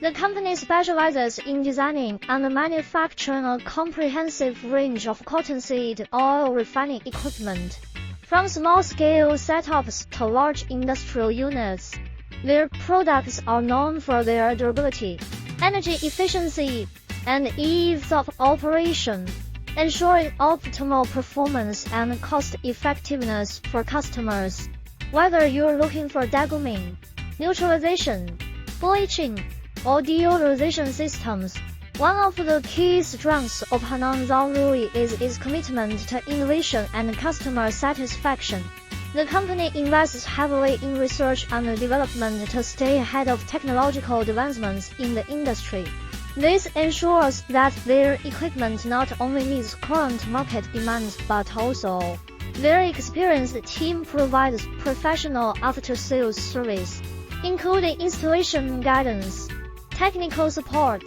The company specializes in designing and manufacturing a comprehensive range of cottonseed oil refining equipment, from small-scale setups to large industrial units. Their products are known for their durability, energy efficiency, and ease of operation, ensuring optimal performance and cost-effectiveness for customers. Whether you're looking for deguming, neutralization, bleaching, or deodorization systems, one of the key strengths of Henan Zhongrui is its commitment to innovation and customer satisfaction. The company invests heavily in research and development to stay ahead of technological advancements in the industry. This ensures that their equipment not only meets current market demands but also their experienced team provides professional after-sales service, including installation guidance, technical support,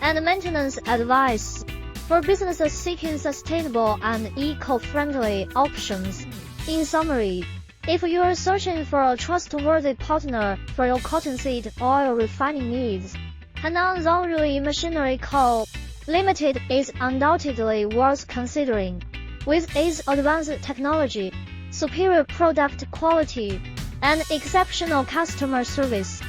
and maintenance advice for businesses seeking sustainable and eco-friendly options. In summary, if you are searching for a trustworthy partner for your cottonseed oil refining needs, Henan Zhongrui Machinery Co. Limited is undoubtedly worth considering. With its advanced technology, superior product quality, and exceptional customer service,